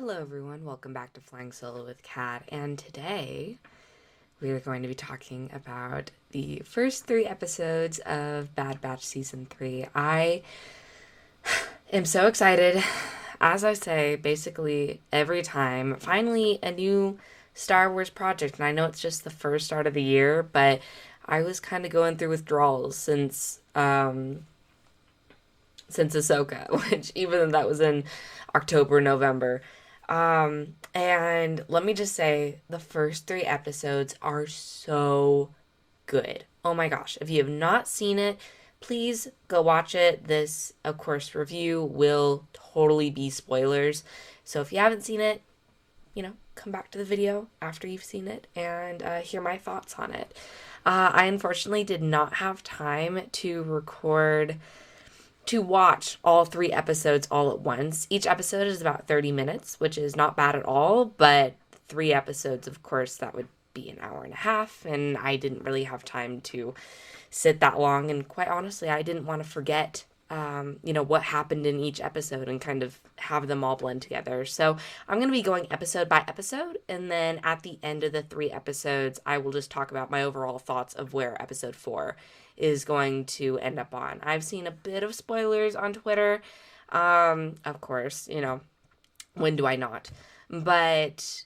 Hello everyone, welcome back to Flying Solo with Kat, and today we are going to be talking about the first 3 episodes of Bad Batch Season 3. I am so excited. As I say, basically every time, finally a new Star Wars project, and I know it's just the first start of the year, but I was kind of going through withdrawals since Ahsoka, which even though that was in October, November. And let me just say, the first 3 episodes are so good. Oh my gosh. If you have not seen it, please go watch it. This, of course, review will totally be spoilers. So if you haven't seen it, come back to the video after you've seen it and hear my thoughts on it. I unfortunately did not have time to watch all 3 episodes all at once. Each episode is about 30 minutes, which is not bad at all, but 3 episodes, of course, that would be an hour and a half, and I didn't really have time to sit that long, and quite honestly, I didn't want to forget what happened in each episode and kind of have them all blend together. So I'm going to be going episode by episode, and then at the end of the 3 episodes, I will just talk about my overall thoughts of where episode 4 is going to end up on. I've seen a bit of spoilers on Twitter. Of course, when do I not? But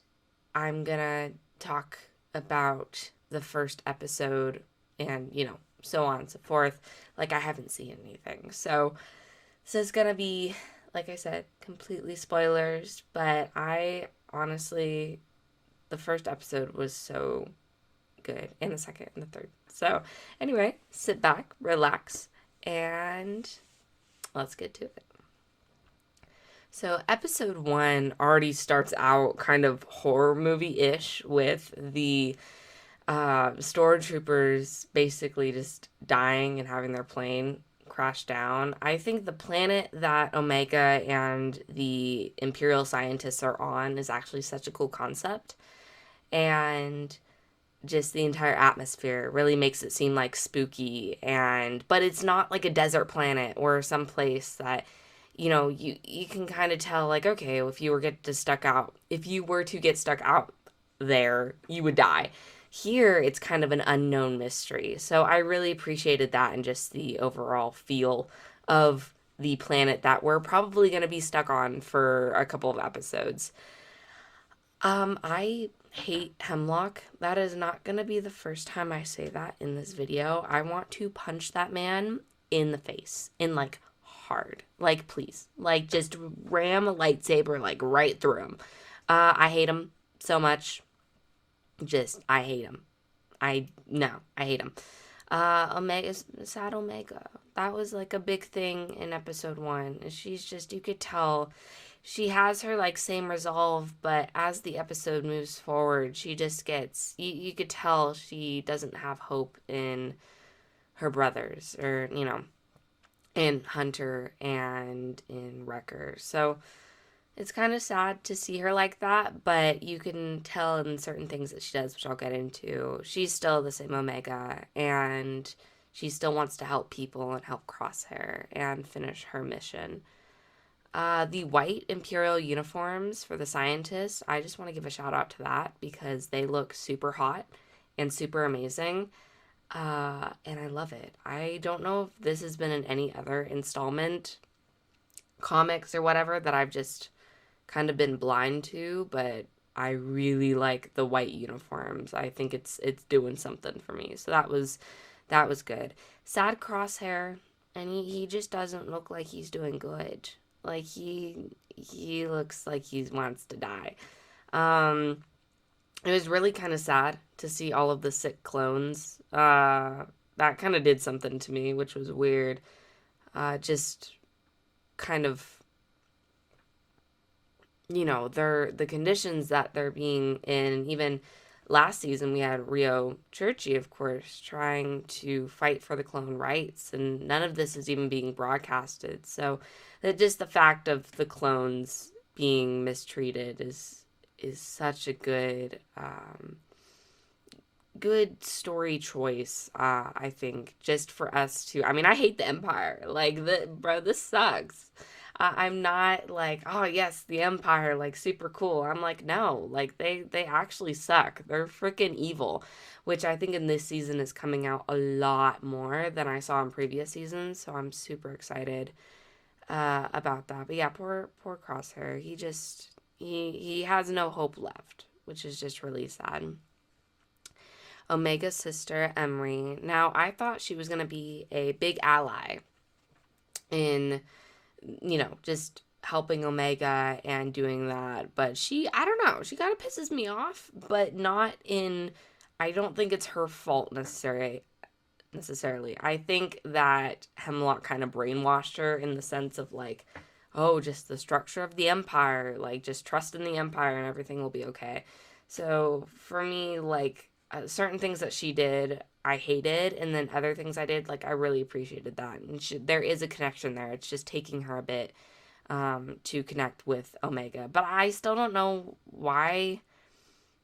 I'm going to talk about the first episode and, so on and so forth. Like I haven't seen anything. So this is going to be, like I said, completely spoilers. But I honestly, the first episode was so good, and the second and the third. So anyway, sit back, relax, and let's get to it. So episode 1 already starts out kind of horror movie-ish with the stormtroopers basically just dying and having their plane crash down. I think the planet that Omega and the Imperial scientists are on is actually such a cool concept. And just the entire atmosphere really makes it seem like spooky, but it's not like a desert planet or some place that you can kind of tell, like, okay, if you were to get stuck out there, you would die. Here it's kind of an unknown mystery, so I really appreciated that and just the overall feel of the planet that we're probably going to be stuck on for a couple of episodes. I hate Hemlock. That is not going to be the first time I say that in this video. I want to punch that man in the face, like hard. Like, please. Like, just ram a lightsaber, like, right through him. I hate him so much. I hate him. I hate him. Sad Omega. That was like a big thing in episode 1. She's just, you could tell she has her like same resolve, but as the episode moves forward, she just gets, you could tell she doesn't have hope in her brothers, or in Hunter and in Wrecker. So it's kind of sad to see her like that, but you can tell in certain things that she does, which I'll get into, she's still the same Omega, and she still wants to help people and help Crosshair and finish her mission. The white Imperial uniforms for the scientists, I just want to give a shout out to that because they look super hot and super amazing. And I love it. I don't know if this has been in any other installment, comics or whatever, that I've just kind of been blind to, but I really like the white uniforms. I think it's doing something for me. So that was good. Sad Crosshair, and he just doesn't look like he's doing good. Like he looks like he wants to die. It was really kind of sad to see all of the sick clones. That kind of did something to me, which was weird. Just kind of, the conditions that they're being in. Even last season, we had Rio Churchy, of course, trying to fight for the clone rights, and none of this is even being broadcasted. So, just the fact of the clones being mistreated is such a good story choice. I think just for us to. I mean, I hate the Empire. Like, bro, this sucks. I'm not like, oh yes, the Empire, like super cool. I'm like, no, like they actually suck. They're freaking evil, which I think in this season is coming out a lot more than I saw in previous seasons. So I'm super excited about that. But yeah, poor Crosshair. He has no hope left, which is just really sad. Omega's sister Emery. Now I thought she was gonna be a big ally in, just helping Omega and doing that. But I don't know, she kind of pisses me off, but not in, I don't think it's her fault necessarily. I think that Hemlock kind of brainwashed her in the sense of like, oh, just the structure of the Empire, like just trust in the Empire and everything will be okay. So for me, like certain things that she did, I hated, and then other things I did, like I really appreciated that. And there is a connection there. It's just taking her a bit to connect with Omega, but I still don't know why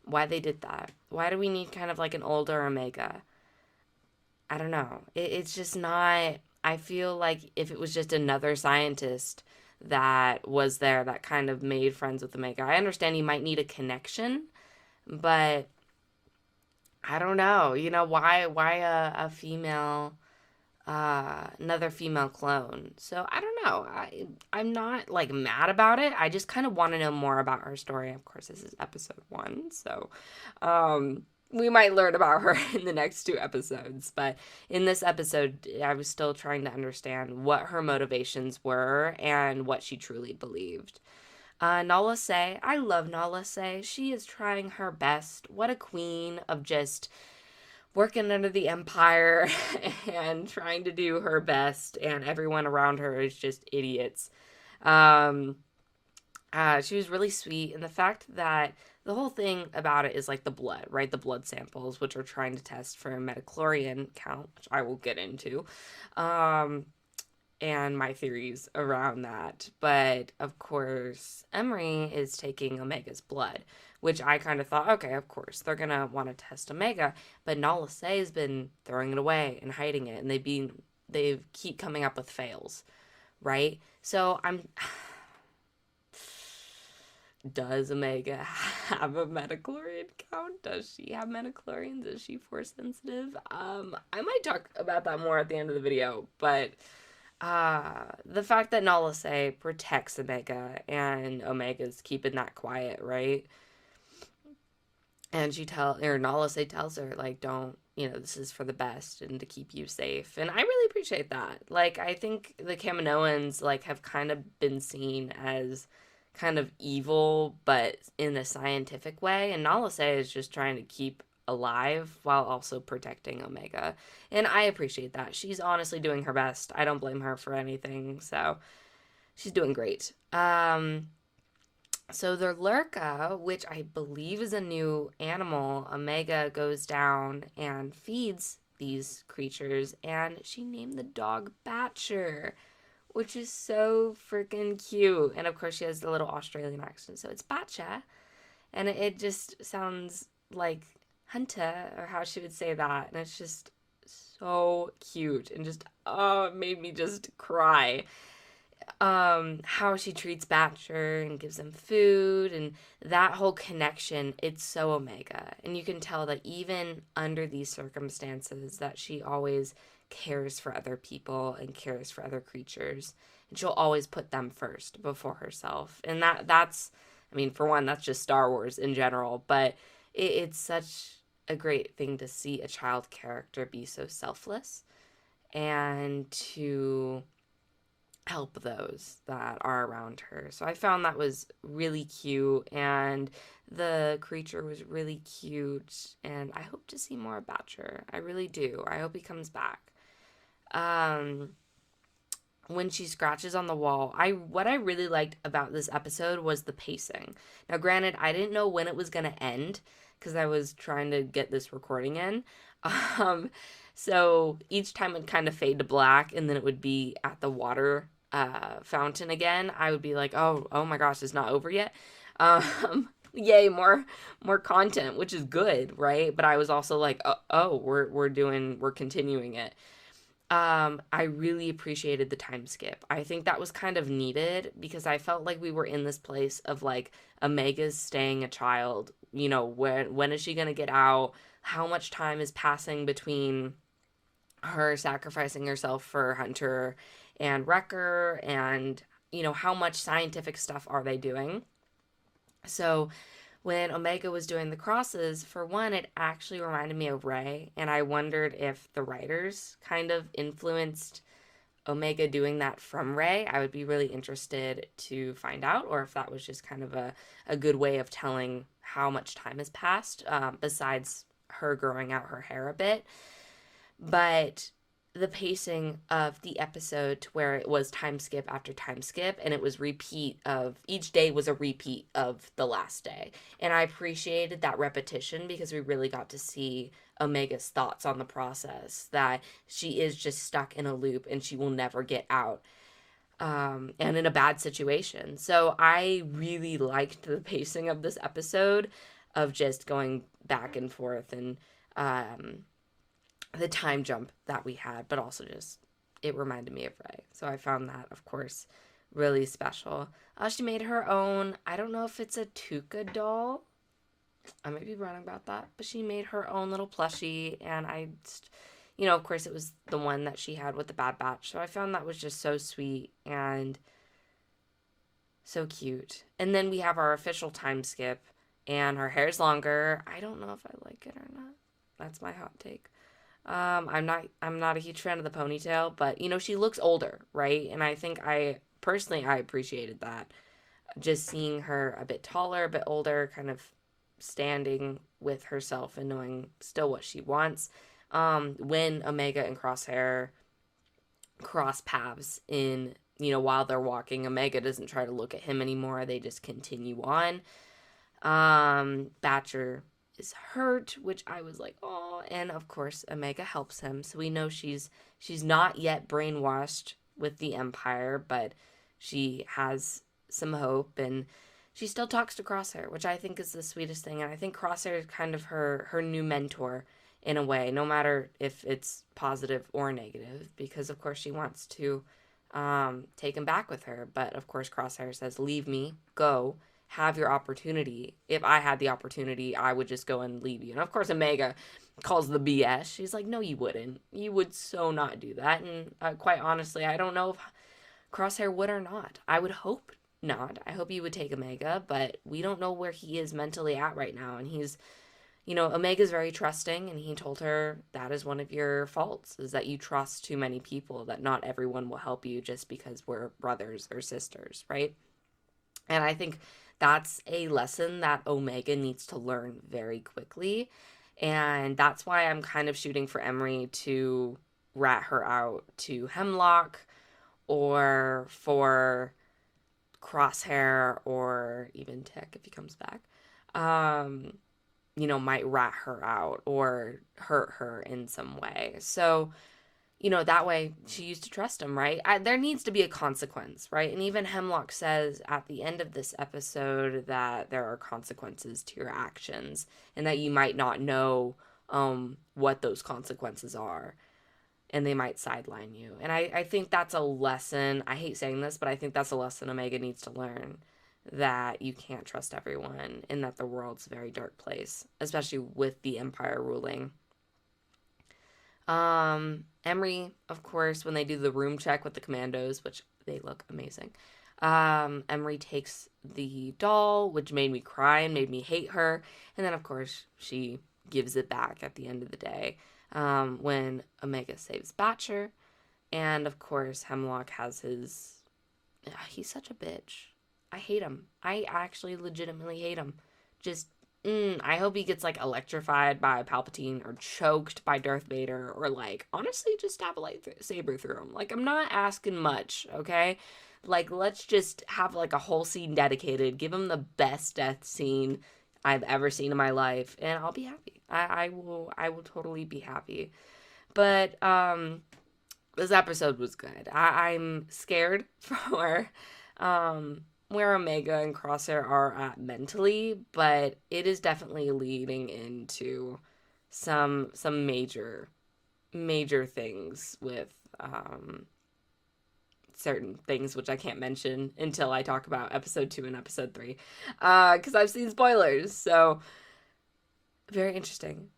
they did that. Why do we need kind of like an older Omega? I don't know. It's just not. I feel like if it was just another scientist that was there that kind of made friends with Omega, I understand you might need a connection, but I don't know. Why a female, another female clone? So I don't know. I'm not like mad about it. I just kind of want to know more about her story. Of course, this is episode 1, so we might learn about her in the next 2 episodes. But in this episode, I was still trying to understand what her motivations were and what she truly believed. Nala Se, I love Nala Se. She is trying her best. What a queen of just working under the Empire and trying to do her best, and everyone around her is just idiots. Um, she was really sweet, and the fact that the whole thing about it is like the blood, right? The blood samples, which are trying to test for a metachlorian count, which I will get into. And my theories around that. But of course, Emery is taking Omega's blood, which I kind of thought, okay, of course, they're going to want to test Omega. But Nala Se has been throwing it away and hiding it, and they keep coming up with fails, right? So does Omega have a metachlorian count? Does she have metachlorians? Is she force sensitive? I might talk about that more at the end of the video, but the fact that Nala Se protects Omega and Omega's keeping that quiet, right? And Nala Se tells her, like, don't, this is for the best and to keep you safe. And I really appreciate that. Like, I think the Kaminoans, like, have kind of been seen as kind of evil, but in a scientific way. And Nala Se is just trying to keep alive while also protecting Omega. And I appreciate that. She's honestly doing her best. I don't blame her for anything. So she's doing great. So the Lurka, which I believe is a new animal, Omega goes down and feeds these creatures, and she named the dog Batcher, which is so freaking cute. And of course she has the little Australian accent, so it's Batcha. And it just sounds like Hunter, or how she would say that, and it's just so cute, and just it made me just cry. How she treats Batcher and gives him food, and that whole connection, it's so Omega. And you can tell that even under these circumstances that she always cares for other people and cares for other creatures, and she'll always put them first before herself. And that's, I mean, for one, that's just Star Wars in general, but it's such a great thing to see a child character be so selfless and to help those that are around her. So I found that was really cute, and the creature was really cute, and I hope to see more of Batcher. I really do. I hope he comes back. When she scratches on the wall, what I really liked about this episode was the pacing. Now, granted, I didn't know when it was going to end because I was trying to get this recording in. So each time it would kind of fade to black, and then it would be at the water fountain again. I would be like, oh my gosh, it's not over yet. Yay, more content, which is good, right? But I was also like, we're continuing it. I really appreciated the time skip. I think that was kind of needed because I felt like we were in this place of like Omega's staying a child. You know, when is she gonna get out? How much time is passing between her sacrificing herself for Hunter and Wrecker, and how much scientific stuff are they doing? So when Omega was doing the crosses, for one, it actually reminded me of Rey, and I wondered if the writers kind of influenced Omega doing that from Rey. I would be really interested to find out, or if that was just kind of a good way of telling how much time has passed, besides her growing out her hair a bit. But the pacing of the episode to where it was time skip after time skip, and it was repeat of each day was a repeat of the last day, and I appreciated that repetition because we really got to see Omega's thoughts on the process, that she is just stuck in a loop and she will never get out, and in a bad situation. So I really liked the pacing of this episode, of just going back and forth, and the time jump that we had, but also just it reminded me of Rey. So I found that, of course, really special. She made her own, I don't know if it's a Tuca doll. I might be wrong about that, but she made her own little plushie, and I just, of course, it was the one that she had with the Bad Batch. So I found that was just so sweet and so cute. And then we have our official time skip, and her hair's longer. I don't know if I like it or not. That's my hot take. I'm not a huge fan of the ponytail, but she looks older, right? And I think I personally I appreciated that. Just seeing her a bit taller, a bit older, kind of standing with herself and knowing still what she wants. When Omega and Crosshair cross paths in, while they're walking, Omega doesn't try to look at him anymore. They just continue on. Batcher is hurt, which I was like, oh, and of course Omega helps him, so we know she's not yet brainwashed with the Empire, but she has some hope, and she still talks to Crosshair, which I think is the sweetest thing, and I think Crosshair is kind of her new mentor in a way, no matter if it's positive or negative, because of course she wants to take him back with her, but of course Crosshair says, leave me, go, have your opportunity. If I had the opportunity, I would just go and leave you. And of course, Omega calls the BS. She's like, no, you wouldn't. You would so not do that. And quite honestly, I don't know if Crosshair would or not. I would hope not. I hope he would take Omega, but we don't know where he is mentally at right now. And he's, Omega's very trusting, and he told her that is one of your faults, is that you trust too many people, that not everyone will help you just because we're brothers or sisters, right? And I think that's a lesson that Omega needs to learn very quickly. And that's why I'm kind of shooting for Emery to rat her out to Hemlock, or for Crosshair, or even Tech if he comes back. Might rat her out or hurt her in some way. So that way she used to trust him, right? There needs to be a consequence, right? And even Hemlock says at the end of this episode that there are consequences to your actions, and that you might not know what those consequences are, and they might sideline you. And I think that's a lesson. I hate saying this, but I think that's a lesson Omega needs to learn, that you can't trust everyone, and that the world's a very dark place, especially with the Empire ruling. Emery, of course, when they do the room check with the commandos, which they look amazing. Emery takes the doll, which made me cry and made me hate her. And then, of course, she gives it back at the end of the day, when Omega saves Batcher. And, of course, Hemlock has his... he's such a bitch. I hate him. I actually legitimately hate him. Just I hope he gets like electrified by Palpatine, or choked by Darth Vader, or like honestly just stab a lightsaber through him. Like, I'm not asking much, okay? Like, let's just have like a whole scene dedicated. Give him the best death scene I've ever seen in my life, and I'll be happy. I will totally be happy. But this episode was good. I'm scared for where Omega and Crosshair are at mentally, but it is definitely leading into some major major things with certain things, which I can't mention until I talk about episode 2 and episode 3, because I've seen spoilers. So, very interesting.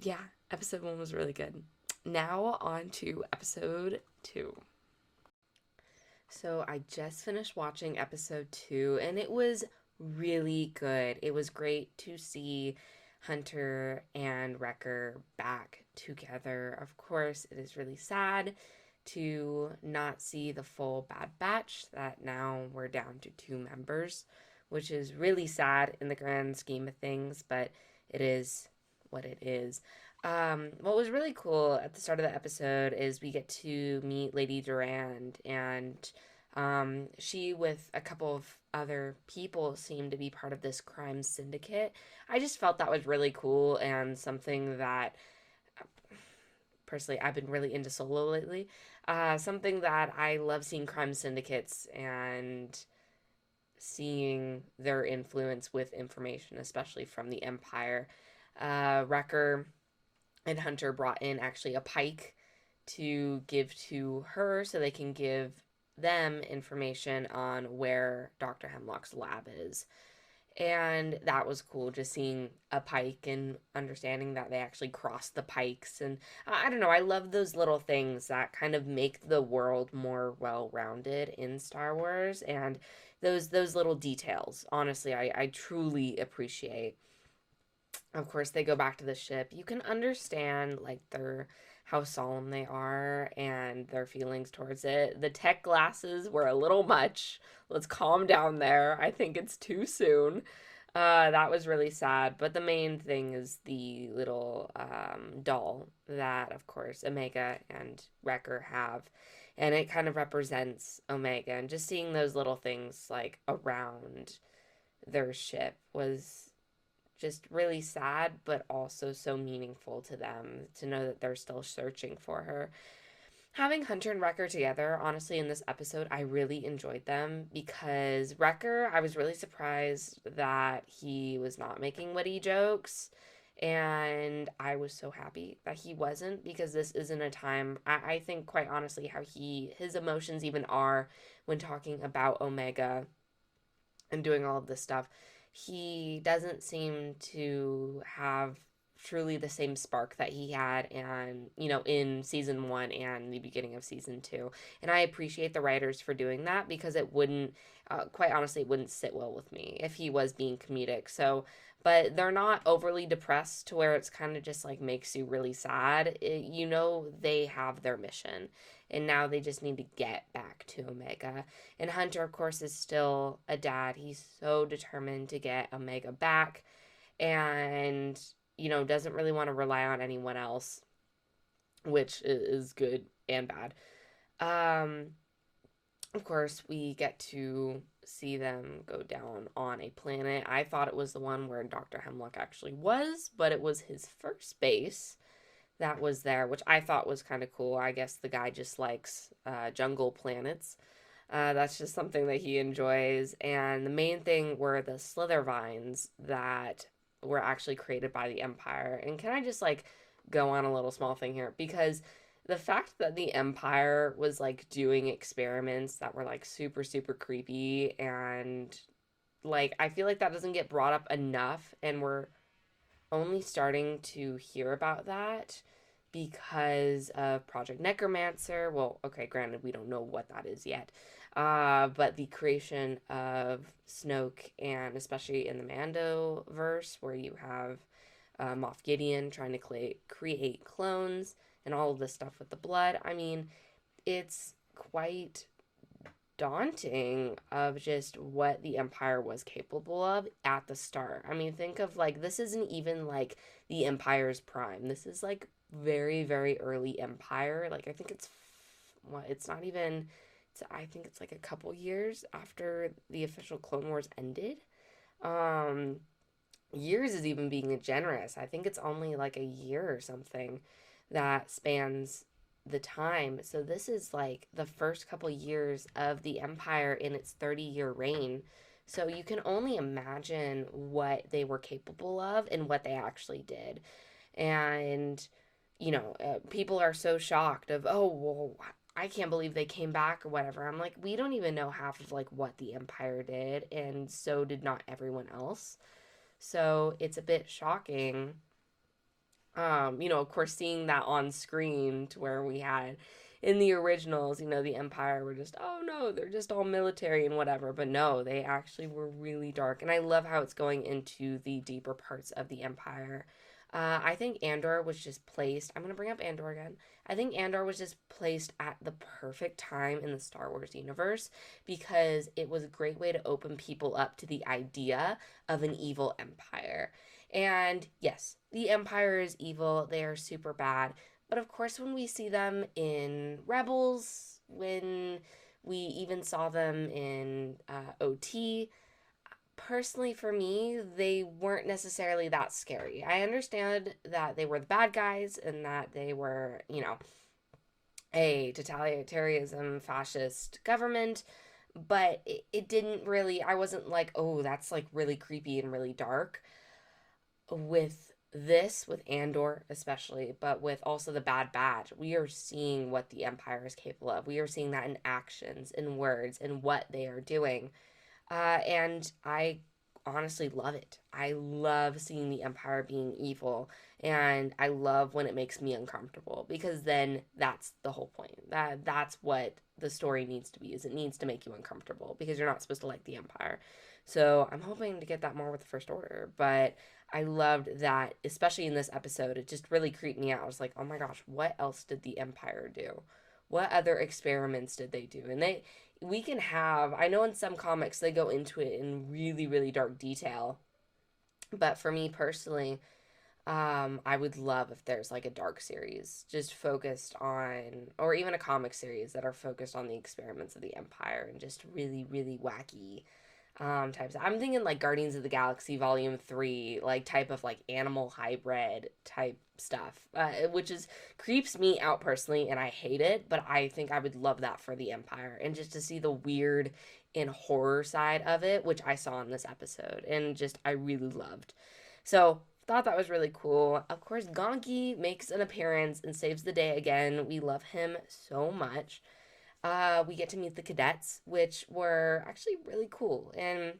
Yeah, episode 1 was really good. Now, on to episode 2. So, I just finished watching episode 2, and it was really good. It was great to see Hunter and Wrecker back together. Of course, it is really sad to not see the full Bad Batch, that now we're down to 2 members, which is really sad in the grand scheme of things, but it is what it is. What was really cool at the start of the episode is we get to meet Lady Durand, and she, with a couple of other people, seemed to be part of this crime syndicate. I just felt that was really cool and something that personally I've been really into solo lately. Something that I love seeing crime syndicates and seeing their influence with information, especially from the Empire. Wrecker and Hunter brought in actually a pike to give to her so they can give them information on where Dr. Hemlock's lab is. And that was cool, just seeing a pike and understanding that they actually crossed the pikes. And I don't know, I love those little things that kind of make the world more well-rounded in Star Wars, and those little details, honestly, I truly appreciate. Of course, they go back to the ship. You can understand like their how solemn they are and their feelings towards it. The tech glasses were a little much. Let's calm down there. I think it's too soon. That was really sad. But the main thing is the little doll that, of course, Omega and Wrecker have. And it kind of represents Omega. And just seeing those little things like around their ship was just really sad, but also so meaningful to them to know that they're still searching for her. Having Hunter and Wrecker together, honestly, in this episode, I really enjoyed them because Wrecker, I was really surprised that he was not making witty jokes. And I was so happy that he wasn't, because this isn't a time, I think, quite honestly, how his emotions even are when talking about Omega and doing all of this stuff. He doesn't seem to have truly the same spark that he had, and in season 1 and the beginning of season 2. And I appreciate the writers for doing that, because it wouldn't quite honestly, it wouldn't sit well with me if he was being comedic. So, but they're not overly depressed to where it's kind of just like makes you really sad. They have their mission, and now they just need to get back to Omega. And Hunter, of course, is still a dad. He's so determined to get Omega back, and doesn't really want to rely on anyone else, which is good and bad. Of course, we get to see them go down on a planet. I thought it was the one where Dr. Hemlock actually was, but it was his first base that was there, which I thought was kind of cool. I guess the guy just likes jungle planets. That's just something that he enjoys. And the main thing were the slither vines that were actually created by the Empire. And can I just like go on a little small thing here? Because the fact that the Empire was like doing experiments that were like super, super creepy, and like I feel like that doesn't get brought up enough, and we're only starting to hear about that because of Project Necromancer. Well, okay, granted, we don't know what that is yet. But the creation of Snoke, and especially in the Mando verse, where you have Moff Gideon trying to create clones and all of this stuff with the blood. I mean, it's quite daunting of just what the Empire was capable of at the start. I mean, think of like, this isn't even like the Empire's prime. This is like very, very early Empire. Like, I think it's not even, I think it's like a couple years after the official Clone Wars ended. Years is even being generous. I think it's only like a year or something that spans the time. So this is like the first couple years of the Empire in its 30-year reign. So you can only imagine what they were capable of and what they actually did. And people are so shocked of, oh, well, I can't believe they came back or whatever. I'm like, we don't even know half of like what the Empire did, and so did not everyone else. So it's a bit shocking. Of course, seeing that on screen to where we had in the originals, the Empire were just, oh no, they're just all military and whatever. But no, they actually were really dark. And I love how it's going into the deeper parts of the Empire. I think Andor was just placed. I'm going to bring up Andor again. I think Andor was just placed at the perfect time in the Star Wars universe because it was a great way to open people up to the idea of an evil empire. And yes, the Empire is evil. They are super bad. But of course, when we see them in Rebels, when we even saw them in OT, personally for me, they weren't necessarily that scary. I understand that they were the bad guys and that they were, a totalitarianism fascist government, but it didn't really, I wasn't like, oh, that's like really creepy and really dark with this, with Andor especially, but with also the Bad Batch, we are seeing what the Empire is capable of. We are seeing that in actions, in words, in what they are doing. And I honestly love it. I love seeing the Empire being evil, and I love when it makes me uncomfortable because then that's the whole point. That's what the story needs to be. Is it needs to make you uncomfortable because you're not supposed to like the Empire. So I'm hoping to get that more with the First Order, but I loved that, especially in this episode. It just really creeped me out. I was like, oh my gosh, what else did the Empire do? What other experiments did they do? And we can have, I know in some comics they go into it in really, really dark detail. But for me personally, I would love if there's like a dark series just focused on, or even a comic series that are focused on the experiments of the Empire and just really, really wacky types. I'm thinking like Guardians of the Galaxy Volume 3, like type of like animal hybrid type stuff, which is creeps me out personally, and I hate it, but I think I would love that for the Empire and just to see the weird and horror side of it, which I saw in this episode and just I really loved. So thought that was really cool. Of course, Gonki makes an appearance and saves the day again. We love him so much. We get to meet the cadets, which were actually really cool and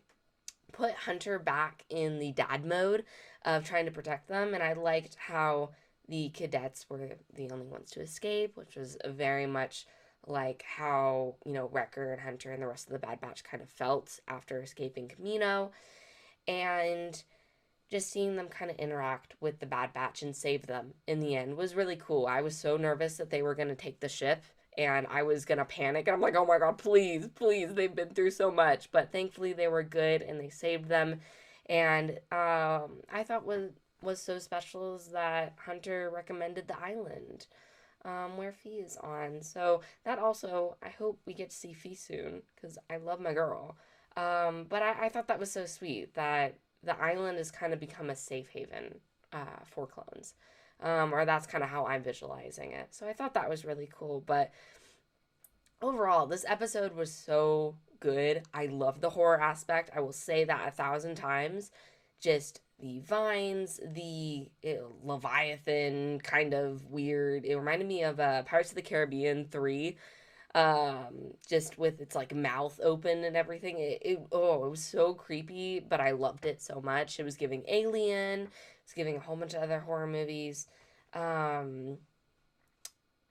put Hunter back in the dad mode of trying to protect them. And I liked how the cadets were the only ones to escape, which was very much like how, Wrecker and Hunter and the rest of the Bad Batch kind of felt after escaping Camino. And just seeing them kind of interact with the Bad Batch and save them in the end was really cool. I was so nervous that they were going to take the ship and I was going to panic. And I'm like, oh my God, please, please, they've been through so much. But thankfully they were good and they saved them. And I thought was so special is that Hunter recommended the island where Fee is on. So that also, I hope we get to see Fee soon because I love my girl. But I thought that was so sweet that the island has kind of become a safe haven for clones. Or that's kind of how I'm visualizing it. So I thought that was really cool. But overall, this episode was so good. I love the horror aspect. I will say that 1,000 times. Just the vines, the Leviathan kind of weird. It reminded me of Pirates of the Caribbean 3, just with its like mouth open and everything. It was so creepy, but I loved it so much. It was giving Alien, it's giving a whole bunch of other horror movies, um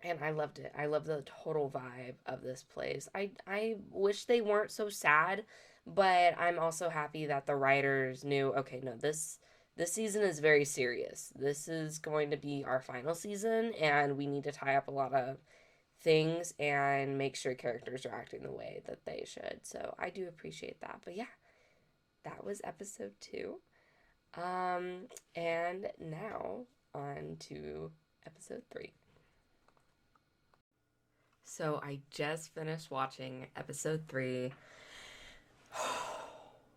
and I loved it. I love the total vibe of this place. I wish they weren't so sad, but I'm also happy that the writers knew, okay, no, this season is very serious. This is going to be our final season and we need to tie up a lot of things and make sure characters are acting the way that they should. So I do appreciate that. But yeah, that was episode 2. And now on to episode 3. So I just finished watching episode 3.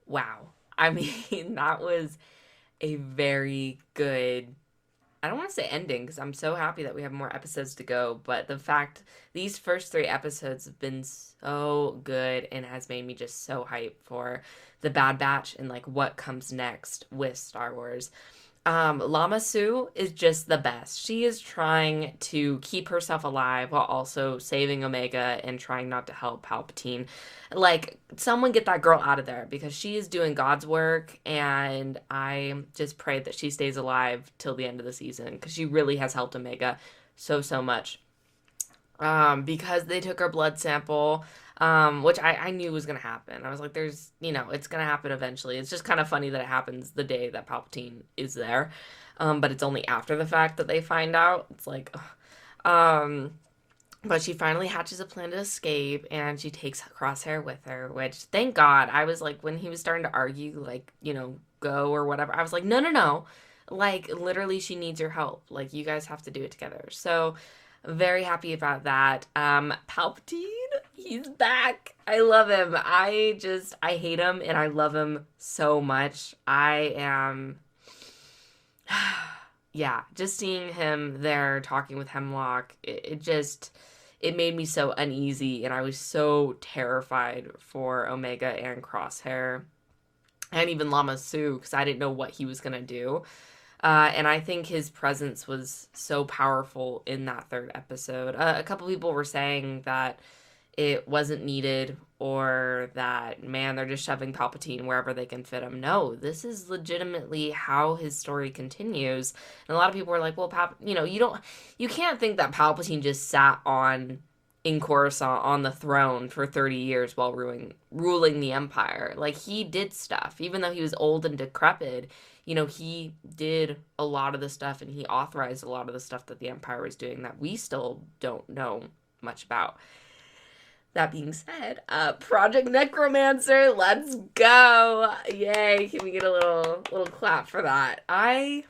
Wow. I mean, that was a very good, I don't want to say ending because I'm so happy that we have more episodes to go, but the fact these first 3 episodes have been so good and has made me just so hyped for the Bad Batch and like what comes next with Star Wars. Lama Su is just the best. She is trying to keep herself alive while also saving Omega and trying not to help Palpatine. Like, someone get that girl out of there because she is doing God's work, and I just pray that she stays alive till the end of the season because she really has helped Omega so much. Because they took her blood sample, which I knew was going to happen. I was like, it's going to happen eventually. It's just kind of funny that it happens the day that Palpatine is there. But it's only after the fact that they find out. It's like, ugh. But she finally hatches a plan to escape, and she takes Crosshair with her, which, thank God, I was like, when he was starting to argue, like, go or whatever, I was like, no, no, no. Like, literally, she needs your help. Like, you guys have to do it together. So, very happy about that. Palpatine, he's back. I love him. I hate him, and I love him so much. I am yeah, just seeing him there talking with Hemlock, it made me so uneasy, and I was so terrified for Omega and Crosshair, and even Lama Su, because I didn't know what he was gonna do. And I think his presence was so powerful in that third episode. A couple people were saying that it wasn't needed, or that, man, they're just shoving Palpatine wherever they can fit him. No, this is legitimately how his story continues. And a lot of people were like, well, you can't think that Palpatine just sat in Coruscant on the throne for 30 years while ruling the Empire. Like, he did stuff. Even though he was old and decrepit, he did a lot of the stuff, and he authorized a lot of the stuff that the Empire was doing that we still don't know much about. That being said, Project Necromancer, let's go! Yay! Can we get a little clap for that? I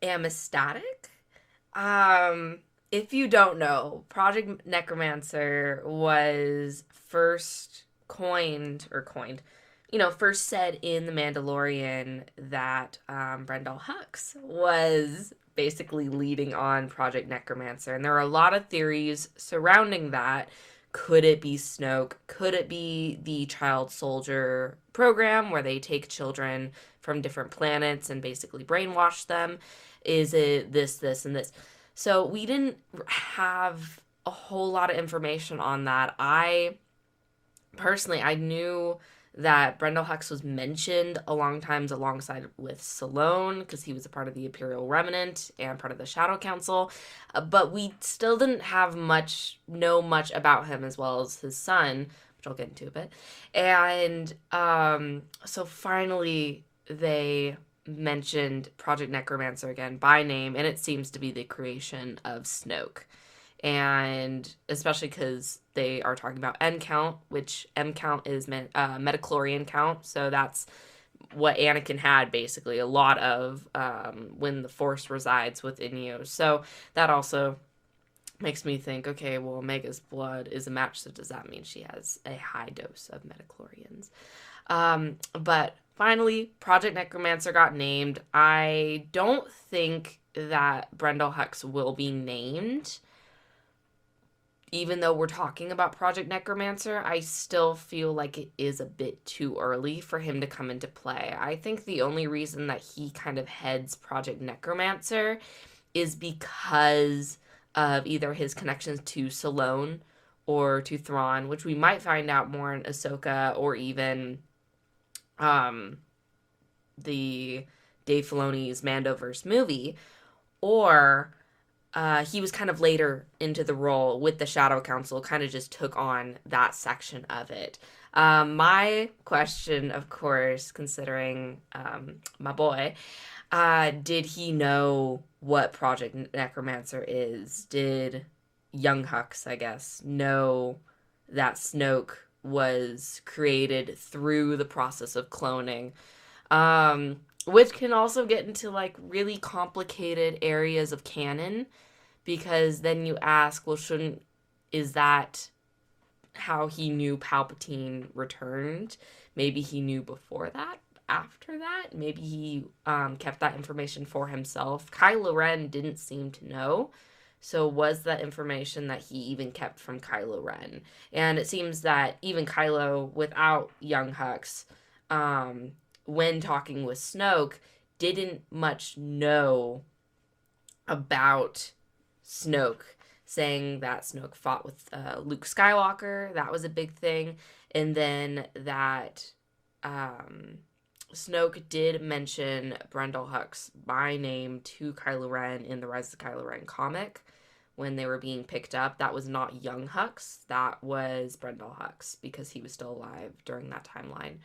am ecstatic. If you don't know, Project Necromancer was first first said in The Mandalorian that Brendol Hux was basically leading on Project Necromancer. And there are a lot of theories surrounding that. Could it be Snoke? Could it be the child soldier program where they take children from different planets and basically brainwash them? Is it this, and this? So we didn't have a whole lot of information on that. I knew that Brendol Hux was mentioned a long times alongside with Salone, because he was a part of the Imperial Remnant and part of the Shadow Council, but we still didn't know much about him, as well as his son, which I'll get into a bit. And so finally they mentioned Project Necromancer again by name, and it seems to be the creation of Snoke. And especially because they are talking about M count, which M count is metachlorian count. So that's what Anakin had, basically, a lot of when the Force resides within you. So that also makes me think, okay, well, Omega's blood is a match, so does that mean she has a high dose of metachlorians? But finally, Project Necromancer got named. I don't think that Brendol Hux will be named. Even though we're talking about Project Necromancer, I still feel like it is a bit too early for him to come into play. I think the only reason that he kind of heads Project Necromancer is because of either his connections to Salone or to Thrawn, which we might find out more in Ahsoka, or even the Dave Filoni's Mandoverse movie, or he was kind of later into the role with the Shadow Council, kind of just took on that section of it. My question, of course, considering my boy, did he know what Project Necromancer is? Did young Hux, I guess, know that Snoke was created through the process of cloning? Which can also get into like really complicated areas of canon, because then you ask, well, is that how he knew Palpatine returned? Maybe he knew before that, after that. Maybe he kept that information for himself. Kylo Ren didn't seem to know. So was that information that he even kept from Kylo Ren? And it seems that even Kylo, without young Hux, when talking with Snoke, didn't much know about Snoke, saying that Snoke fought with Luke Skywalker. That was a big thing. And then that um, Snoke did mention Brendol Hux by name to Kylo Ren in the Rise of Kylo Ren comic when they were being picked up. That was not young Hux. That was Brendol Hux because he was still alive during that timeline.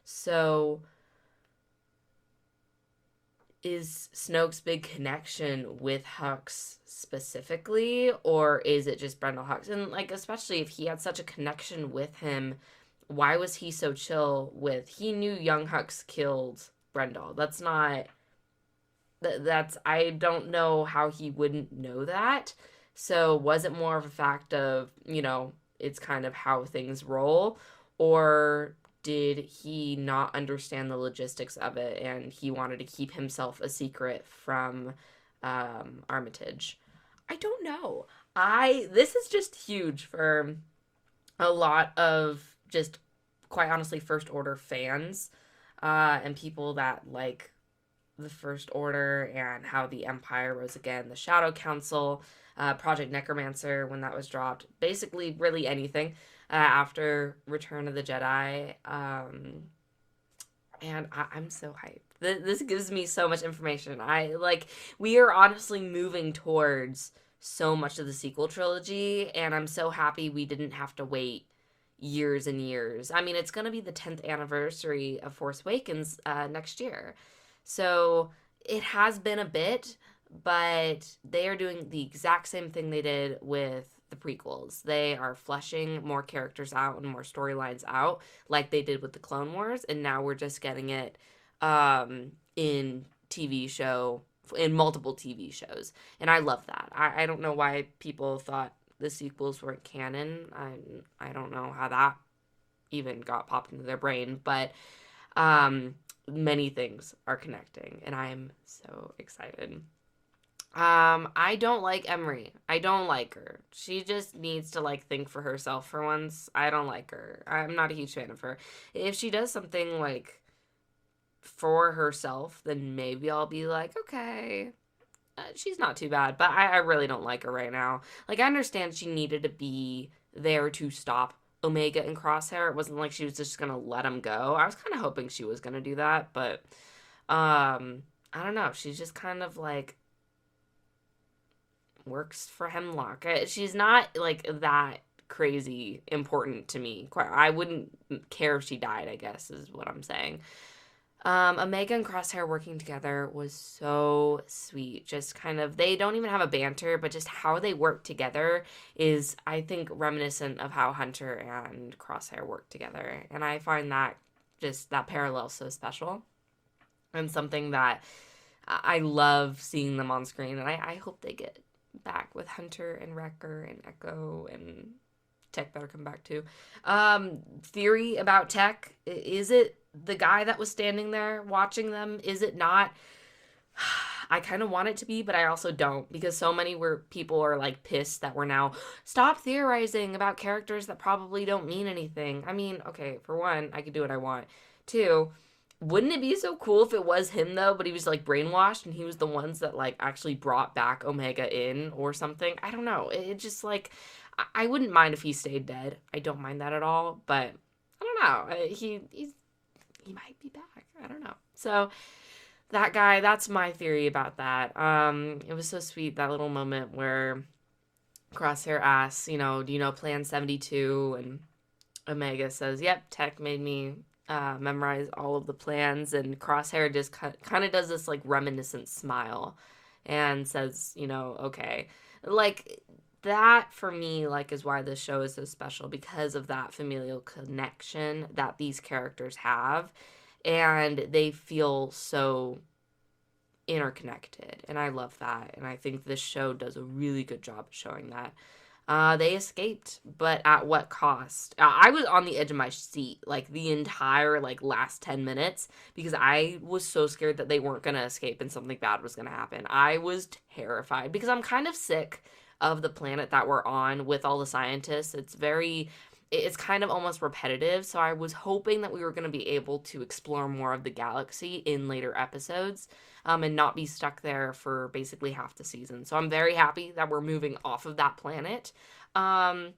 So is Snoke's big connection with Hux specifically, or is it just Brendol Hux? And like, especially if he had such a connection with him, why was he so chill with? He knew young Hux killed Brendol. That's not. That's I don't know how he wouldn't know that. So was it more of a fact of it's kind of how things roll, or did he not understand the logistics of it and he wanted to keep himself a secret from Armitage? I don't know. I This is just huge for a lot of just quite honestly First Order fans and people that like the First Order and how the Empire rose again, the Shadow Council, Project Necromancer when that was dropped, basically really anything after Return of the Jedi. And I'm so hyped. This gives me so much information. We are honestly moving towards so much of the sequel trilogy, and I'm so happy we didn't have to wait years and years. I mean, it's going to be the 10th anniversary of Force Awakens next year. So it has been a bit, but they are doing the exact same thing they did with the prequels. They are fleshing more characters out and more storylines out like they did with the Clone Wars, and now we're just getting it in multiple TV shows. And I love that. I don't know why people thought the sequels weren't canon. I don't know how that even got popped into their brain, but many things are connecting, and I am so excited. I don't like Emery. I don't like her. She just needs to think for herself for once. I don't like her. I'm not a huge fan of her. If she does something for herself, then maybe I'll be like, okay, she's not too bad. But I really don't like her right now. I understand she needed to be there to stop Omega and Crosshair. It wasn't like she was just gonna let him go. I was kind of hoping she was gonna do that, but I don't know. She's just kind of works for Hemlock. She's not that crazy important to me. I wouldn't care if she died, I guess is what I'm saying. Omega and Crosshair working together was so sweet. Just kind of, they don't even have a banter, but just how they work together is, I think, reminiscent of how Hunter and Crosshair work together. And I find that parallel so special and something that I love seeing them on screen. And I hope they get back with Hunter and Wrecker and Echo, and Tech better come back too. Theory about Tech, is it the guy that was standing there watching them? Is it not? I kind of want it to be, but I also don't, because so many people are pissed that we're now stop theorizing about characters that probably don't mean anything. I mean, okay, for one, I could do what I want. Two, wouldn't it be so cool if it was him though, but he was brainwashed and he was the ones that actually brought back Omega in or something? I don't know. It just I wouldn't mind if he stayed dead. I don't mind that at all, but I don't know. He might be back. I don't know. So that guy, that's my theory about that. It was so sweet, that little moment where Crosshair asks, do you know Plan 72? And Omega says, yep, Tech made me memorize all of the plans. And Crosshair just kind of does this reminiscent smile and says, okay. That for me is why this show is so special, because of that familial connection that these characters have, and they feel so interconnected, and I love that. And I think this show does a really good job of showing that. They escaped, but at what cost? I was on the edge of my seat the entire last 10 minutes, because I was so scared that they weren't gonna escape and something bad was gonna happen. I was terrified because I'm kind of sick of the planet that we're on with all the scientists. It's very it's kind of almost repetitive. So I was hoping that we were going to be able to explore more of the galaxy in later episodes, and not be stuck there for basically half the season. So I'm very happy that we're moving off of that planet. Um,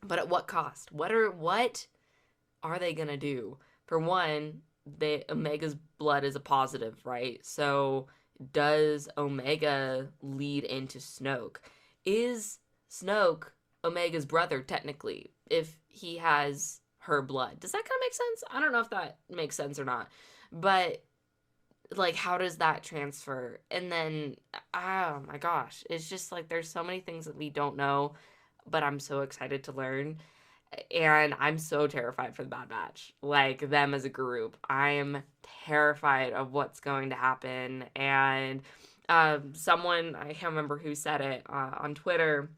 but at what cost? What are they going to do? For one, Omega's blood is a positive, right? So does Omega lead into Snoke? Is Snoke Omega's brother technically if he has her blood? Does that kind of make sense? I don't know if that makes sense or not. But like, how does that transfer? And then, oh my gosh, it's just like there's so many things that we don't know, but I'm so excited to learn. And I'm so terrified for the Bad Batch, like them as a group. I'm terrified of what's going to happen. And someone, I can't remember who said it on Twitter,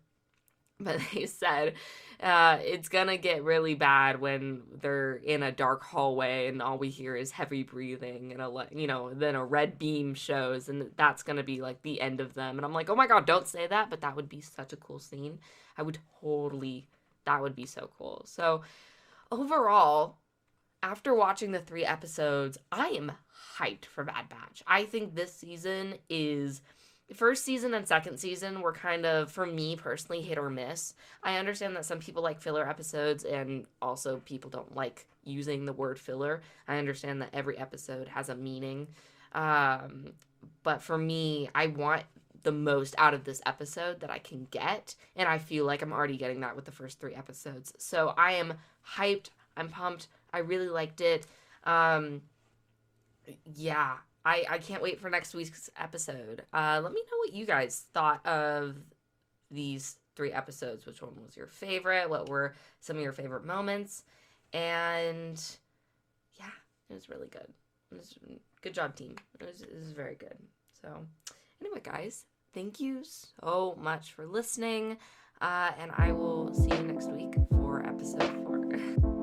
but they said it's gonna get really bad when they're in a dark hallway and all we hear is heavy breathing and then a red beam shows, and that's gonna be like the end of them. And I'm like, oh my god, don't say that, but that would be such a cool scene. I would totally, that would be so cool. So overall, after watching the 3 episodes, I am hyped for Bad Batch. I think this season is, first season and second season were kind of, for me personally, hit or miss. I understand that some people like filler episodes, and also people don't like using the word filler. I understand that every episode has a meaning. But for me, I want the most out of this episode that I can get, and I feel like I'm already getting that with the first 3 episodes. So I am hyped. I'm pumped. I really liked it. Yeah, I can't wait for next week's episode. Let me know what you guys thought of these 3 episodes. Which one was your favorite? What were some of your favorite moments? And yeah, it was really good. It was, good job, team. It was very good. So anyway, guys, thank you so much for listening. And I will see you next week for episode 4.